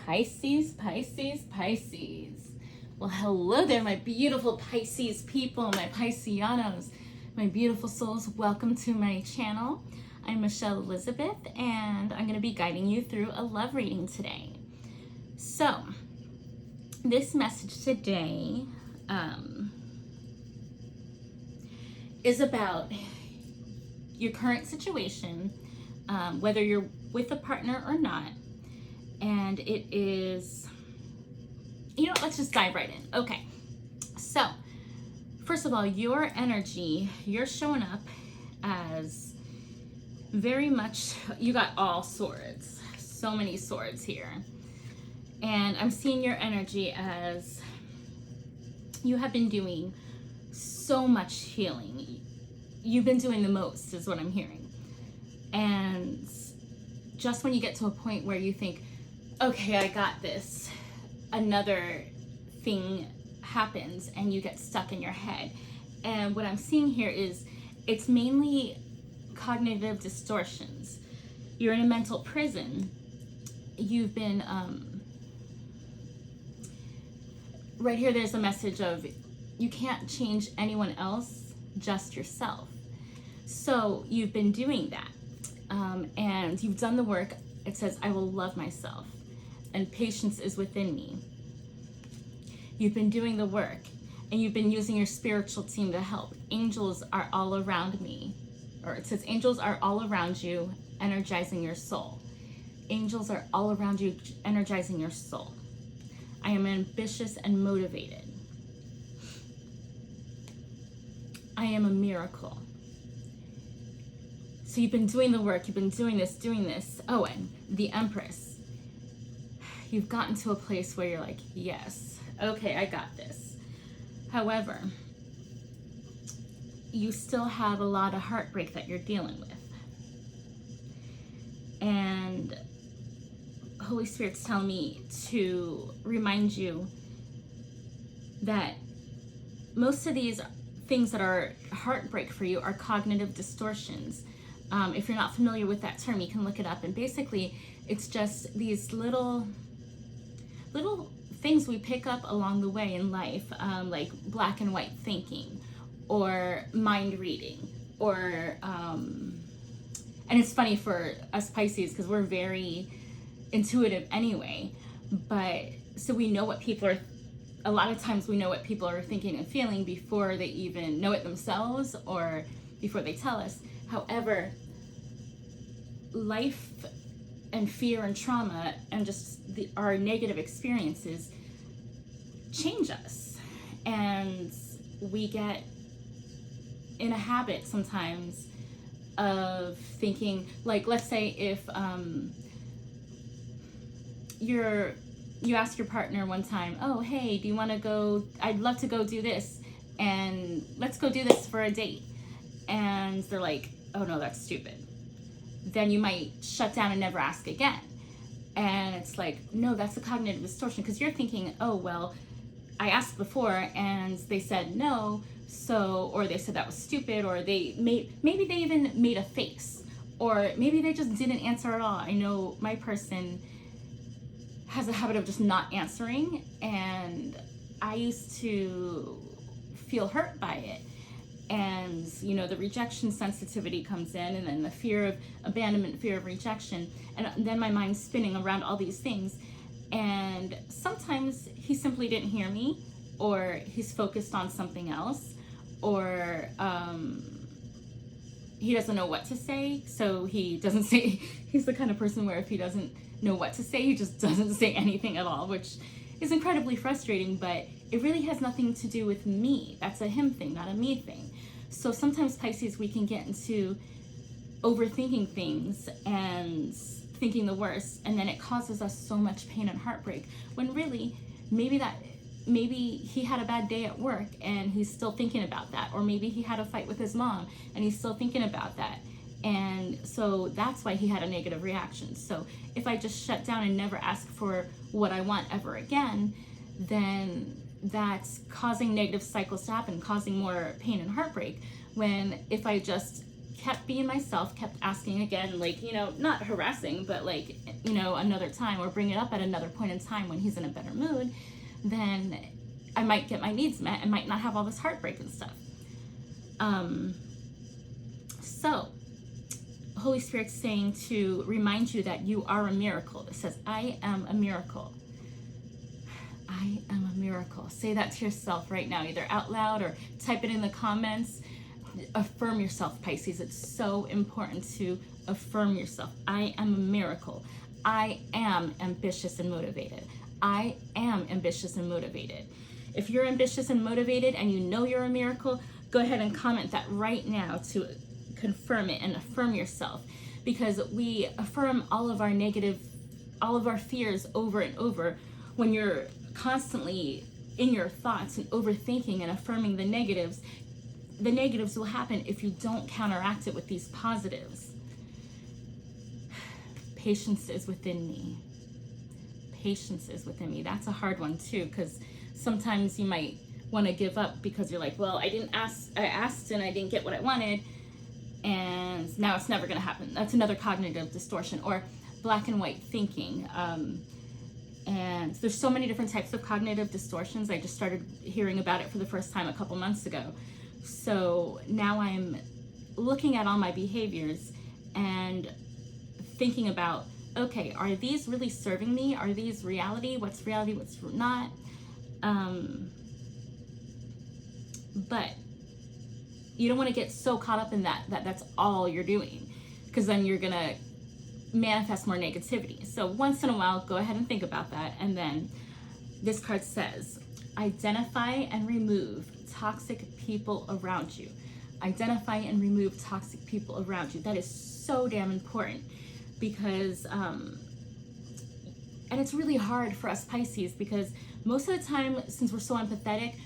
Pisces, Pisces, Pisces. Well, hello there, my beautiful Pisces people, my Pisceanos, my beautiful souls. Welcome to my channel. I'm Michelle Elizabeth, and I'm going to be guiding you through a love reading today. So, this message today is about your current situation, whether you're with a partner or not. And it is, let's just dive right in. Okay, so first of all, your energy, you're showing up as very much, you got all swords, so many swords here. And I'm seeing your energy as you have been doing so much healing. You've been doing the most is what I'm hearing. And just when you get to a point where you think, okay, I got this, another thing happens and you get stuck in your head. And what I'm seeing here is it's mainly cognitive distortions. You're in a mental prison. You've been, right here there's a message of you can't change anyone else, just yourself. So you've been doing that. And you've done the work. It says, I will love myself, and patience is within me. You've been doing the work, and you've been using your spiritual team to help. Angels are all around me. Or it says, angels are all around you, energizing your soul. Angels are all around you, energizing your soul. I am ambitious and motivated. I am a miracle. So you've been doing the work, you've been doing this. Oh, and the Empress. You've gotten to a place where you're like, yes, okay, I got this. However, you still have a lot of heartbreak that you're dealing with. And Holy Spirit's telling me to remind you that most of these things that are heartbreak for you are cognitive distortions. If you're not familiar with that term, you can look it up. And basically, it's just these little things we pick up along the way in life, like black and white thinking, or mind reading, or and it's funny for us Pisces because we're very intuitive anyway. But so we know what people are. A lot of times we know what people are thinking and feeling before they even know it themselves or before they tell us. However, life and fear and trauma and just our negative experiences change us. And we get in a habit sometimes of thinking, like, let's say if you ask your partner one time, oh, hey, do you want to go, I'd love to go do this, and let's go do this for a date. And they're like, oh no, that's stupid. Then you might shut down and never ask again. And it's like, no, that's a cognitive distortion, because you're thinking, oh, well, I asked before and they said no, so, or they said that was stupid, or maybe they even made a face, or maybe they just didn't answer at all. I know my person has a habit of just not answering, and I used to feel hurt by it. And the rejection sensitivity comes in, and then the fear of abandonment, fear of rejection, and then my mind's spinning around all these things. And sometimes he simply didn't hear me, or he's focused on something else, or he doesn't know what to say, so he doesn't say. He's the kind of person where if he doesn't know what to say, he just doesn't say anything at all, which is incredibly frustrating. But it really has nothing to do with me. That's a him thing, not a me thing. So sometimes Pisces, we can get into overthinking things and thinking the worst, and then it causes us so much pain and heartbreak, when really maybe he had a bad day at work and he's still thinking about that, or maybe he had a fight with his mom and he's still thinking about that. And so that's why he had a negative reaction. So if I just shut down and never ask for what I want ever again, then that's causing negative cycles to happen, causing more pain and heartbreak. When if I just kept being myself, kept asking again, like, you know, not harassing, but like, you know, another time, or bring it up at another point in time when he's in a better mood, then I might get my needs met and might not have all this heartbreak and stuff. So Holy Spirit's saying to remind you that you are a miracle. It says, I am a miracle. I am a miracle. Say that to yourself right now, either out loud or type it in the comments. Affirm yourself, Pisces. It's so important to affirm yourself. I am a miracle. I am ambitious and motivated. I am ambitious and motivated. If you're ambitious and motivated and you know you're a miracle, go ahead and comment that right now to confirm it and affirm yourself, because we affirm all of our fears over and over. When you're constantly in your thoughts and overthinking and affirming the negatives will happen if you don't counteract it with these positives. Patience is within me. Patience is within me. That's a hard one too, because sometimes you might want to give up because you're like, well, I asked and I didn't get what I wanted, and now it's never going to happen. That's another cognitive distortion, or black and white thinking. And there's so many different types of cognitive distortions. I just started hearing about it for the first time a couple months ago. So now I'm looking at all my behaviors and thinking about, okay, are these really serving me? Are these reality? What's reality? What's not? But you don't want to get so caught up in that's all you're doing, because then you're gonna manifest more negativity. So once in a while, go ahead and think about that. And then this card says, identify and remove toxic people around you. Identify and remove toxic people around you. That is so damn important, because and it's really hard for us Pisces, because most of the time, since we're so empathetic,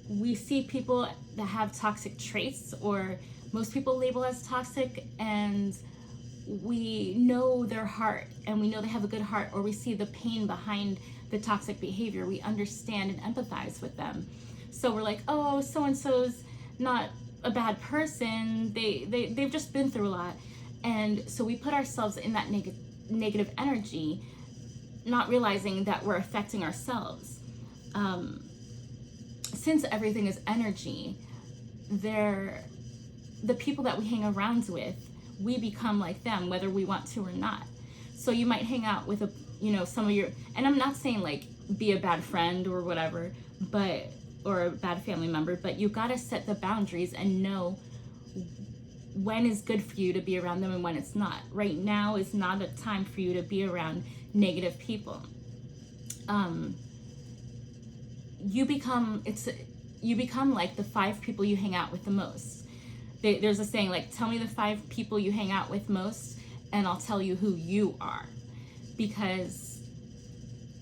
we see people that have toxic traits, or most people label as toxic, and we know their heart and we know they have a good heart, or we see the pain behind the toxic behavior. We understand and empathize with them. So we're like, oh, so-and-so's not a bad person. They've just been through a lot. And so we put ourselves in that negative energy, not realizing that we're affecting ourselves. Since everything is energy, the people that we hang around with, we become like them, whether we want to or not. So you might hang out with some of your, and I'm not saying like be a bad friend or whatever, or a bad family member, but you gotta set the boundaries and know when is good for you to be around them and when it's not. Right now is not a time for you to be around negative people. You become like the 5 people you hang out with the most. There's a saying like, tell me the 5 people you hang out with most and I'll tell you who you are. Because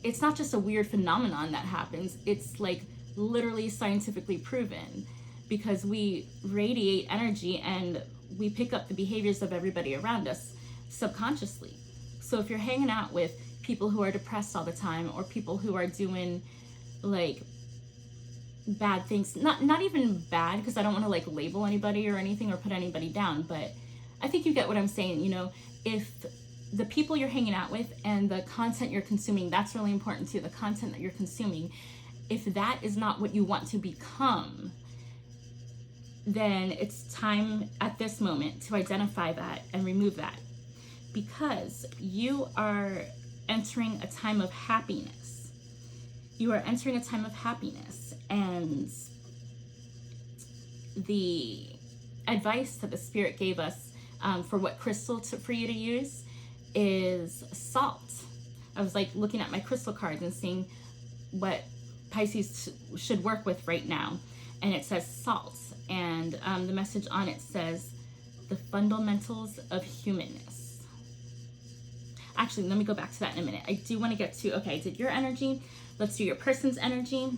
it's not just a weird phenomenon that happens, it's like literally scientifically proven, because we radiate energy and we pick up the behaviors of everybody around us subconsciously. So if you're hanging out with people who are depressed all the time, or people who are doing like bad things, not even bad, because I don't want to like label anybody or anything or put anybody down, but I think you get what I'm saying. If the people you're hanging out with and the content you're consuming, that's really important too, the content that you're consuming, if that is not what you want to become, then it's time at this moment to identify that and remove that, because you are entering a time of happiness. You are entering a time of happiness, and the advice that the Spirit gave us for what crystal for you to use is salt. I was like looking at my crystal cards and seeing what Pisces should work with right now, and it says salt, and the message on it says the fundamentals of humanness. Actually, let me go back to that in a minute. I do want to get to, okay, I did your energy. Let's do your person's energy.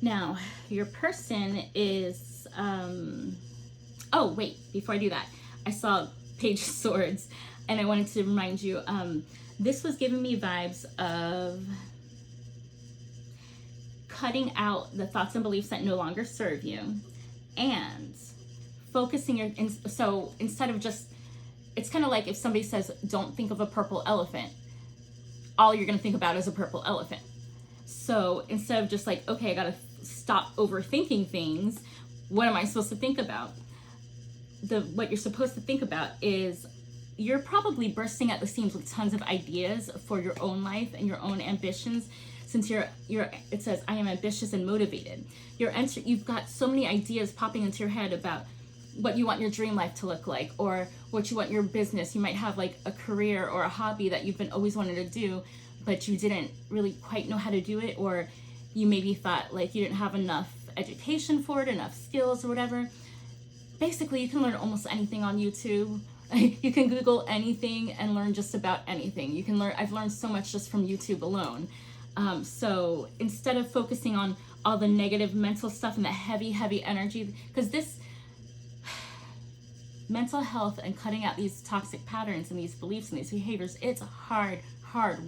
Now, your person is, oh, wait, before I do that, I saw Page of Swords, and I wanted to remind you, this was giving me vibes of cutting out the thoughts and beliefs that no longer serve you, and focusing your, so instead of just, it's kind of like if somebody says, don't think of a purple elephant, all you're going to think about is a purple elephant. So instead of just like, okay, I got to stop overthinking things, what am I supposed to think about? What you're supposed to think about is you're probably bursting at the seams with tons of ideas for your own life and your own ambitions. Since it says, I am ambitious and motivated. You've got so many ideas popping into your head about what you want your dream life to look like, or what you want your business. You might have like a career or a hobby that you've been always wanted to do, but you didn't really quite know how to do it, or you maybe thought like you didn't have enough education for it, enough skills or whatever. Basically, you can learn almost anything on YouTube. You can Google anything and learn just about anything. I've learned so much just from YouTube alone. So instead of focusing on all the negative mental stuff and the heavy energy, because this mental health and cutting out these toxic patterns and these beliefs and these behaviors, it's hard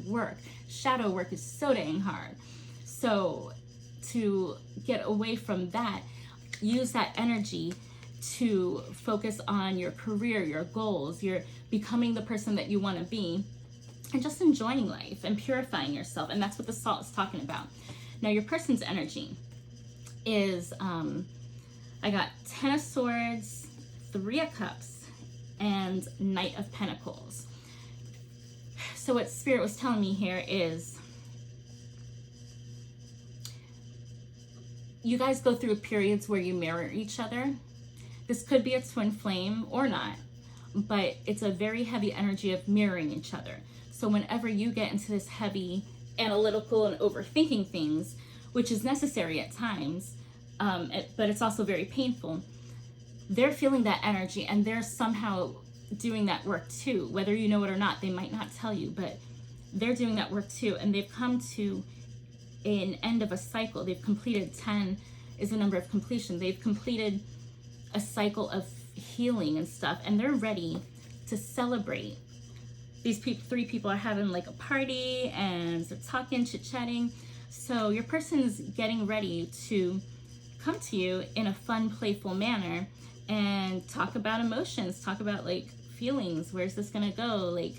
work. Shadow work is so dang hard. So to get away from that, use that energy to focus on your career, your goals, you're becoming the person that you want to be, and just enjoying life and purifying yourself. And that's what the salt is talking about. Now your person's energy is, I got 10 of Swords, 3 of Cups, and Knight of Pentacles. So what Spirit was telling me here is you guys go through periods where you mirror each other. This could be a twin flame or not, but it's a very heavy energy of mirroring each other. So whenever you get into this heavy analytical and overthinking things, which is necessary at times, but it's also very painful, they're feeling that energy and they're somehow doing that work too. Whether you know it or not, they might not tell you, but they're doing that work too. And they've come to an end of a cycle. They've completed 10 is the number of completion. They've completed a cycle of healing and stuff, and they're ready to celebrate. These 3 people are having like a party and they're talking, chit-chatting. So your person's getting ready to come to you in a fun, playful manner and talk about emotions, talk about like feelings. Where's this gonna go? Like,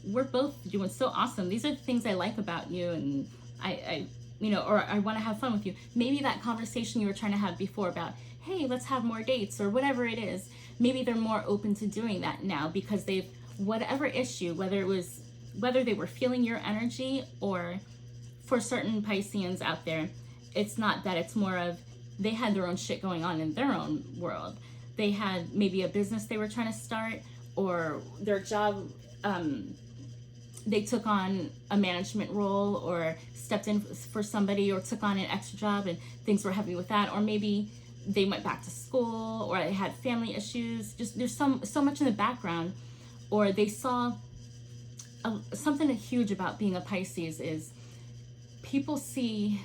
we're both doing so awesome. These are the things I like about you, and I or I want to have fun with you. Maybe that conversation you were trying to have before about, hey, let's have more dates or whatever it is, maybe they're more open to doing that now because they've, whatever issue, whether they were feeling your energy, or for certain Pisceans out there, it's not that, it's more of they had their own shit going on in their own world. They had maybe a business they were trying to start, or their job, they took on a management role or stepped in for somebody or took on an extra job and things were heavy with that, or maybe they went back to school, or they had family issues. Just there's so much in the background, or they saw something huge about being a Pisces is people see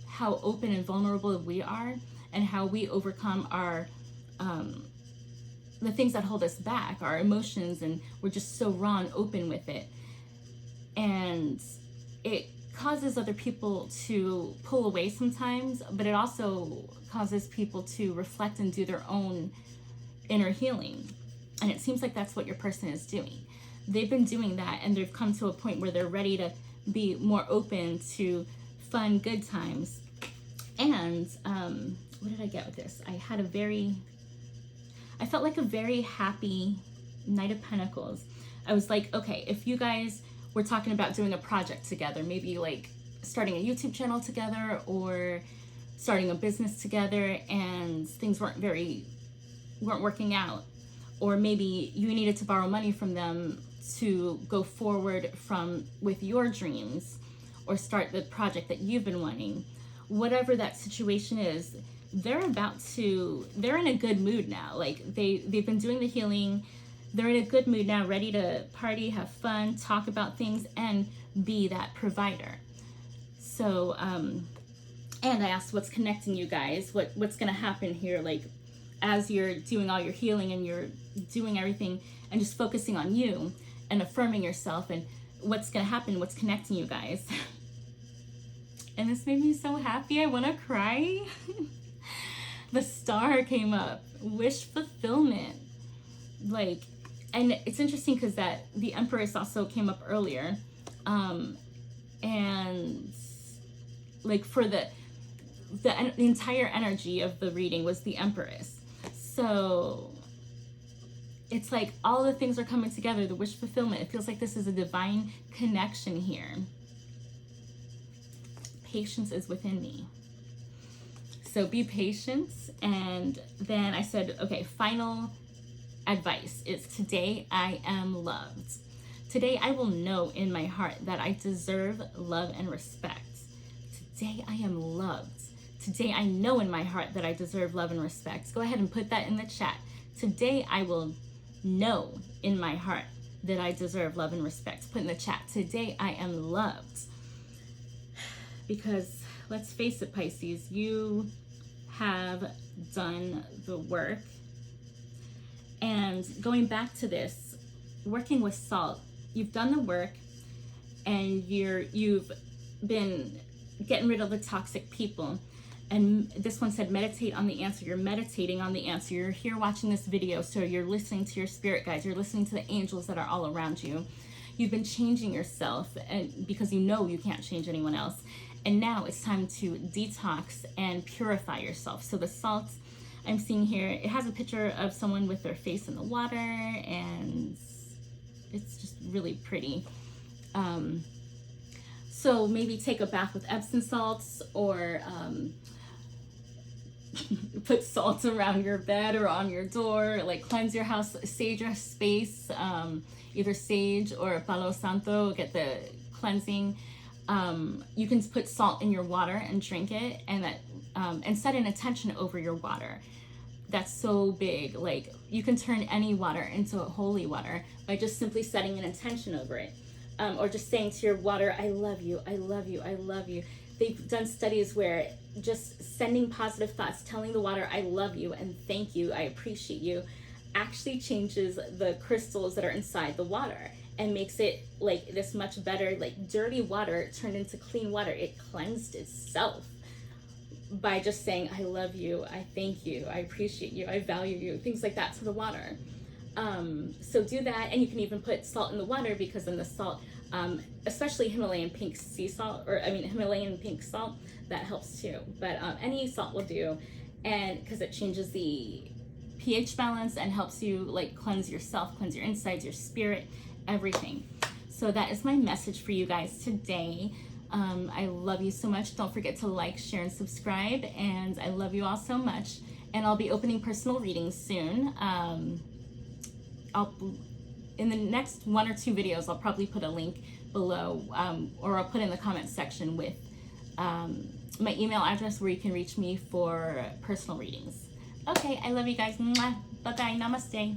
how open and vulnerable we are and how we overcome our the things that hold us back, our emotions, and we're just so raw and open with it. And it causes other people to pull away sometimes, but it also causes people to reflect and do their own inner healing. And it seems like that's what your person is doing. They've been doing that, and they've come to a point where they're ready to be more open to fun, good times. And what did I get with this? I felt like a very happy Knight of Pentacles. I was like, okay, if you guys were talking about doing a project together, maybe like starting a YouTube channel together or starting a business together, and things weren't working out, or maybe you needed to borrow money from them to go forward with your dreams or start the project that you've been wanting. Whatever that situation is, they're in a good mood now. Like they've been doing the healing. They're in a good mood now, ready to party, have fun, talk about things, and be that provider. So, and I asked what's connecting you guys, what's going to happen here, like as you're doing all your healing and you're doing everything and just focusing on you and affirming yourself, and what's going to happen, what's connecting you guys. And this made me so happy. I want to cry. the Star came up. Wish fulfillment. Like, and it's interesting because that the Empress also came up earlier. And like for the entire energy of the reading was the Empress. So it's like all the things are coming together, the wish fulfillment. It feels like this is a divine connection here. Patience is within me. So be patient. And then I said, okay, final advice is today I am loved. Today I will know in my heart that I deserve love and respect. Today I am loved. Today I know in my heart that I deserve love and respect. Go ahead and put that in the chat. Today I will know in my heart that I deserve love and respect. Put in the chat. Today I am loved. Because let's face it, Pisces, you have done the work. And going back to this, working with salt, you've done the work, and you've been getting rid of the toxic people. And this one said meditate on the answer. You're meditating on the answer. You're here watching this video, so you're listening to your spirit guides. You're listening to the angels that are all around you. You've been changing yourself, and because you know you can't change anyone else. And now it's time to detox and purify yourself. So the salt I'm seeing here, it has a picture of someone with their face in the water, and it's just really pretty. So maybe take a bath with Epsom salts, or put salt around your bed or on your door, like cleanse your house, sage your space, either sage or Palo Santo, get the cleansing. You can put salt in your water and drink it, and that and set an intention over your water. That's so big. Like, you can turn any water into a holy water by just simply setting an intention over it, or just saying to your water, I love you, I love you, I love you. They've done studies where just sending positive thoughts, telling the water I love you and thank you, I appreciate you, actually changes the crystals that are inside the water and makes it like this much better. Like, dirty water turned into clean water. It cleansed itself by just saying I love you, I thank you, I appreciate you, I value you, things like that to the water. So do that, and you can even put salt in the water, because then the salt, especially Himalayan pink sea salt, or Himalayan pink salt, that helps too. But any salt will do, and because it changes the pH balance and helps you like cleanse yourself, cleanse your insides, your spirit, everything. So that is my message for you guys today. I love you so much. Don't forget to like, share, and subscribe. And I love you all so much. And I'll be opening personal readings soon. In the next 1 or 2 videos, I'll probably put a link below, or I'll put in the comment section with my email address where you can reach me for personal readings. Okay, I love you guys. Mwah. Bye-bye. Namaste.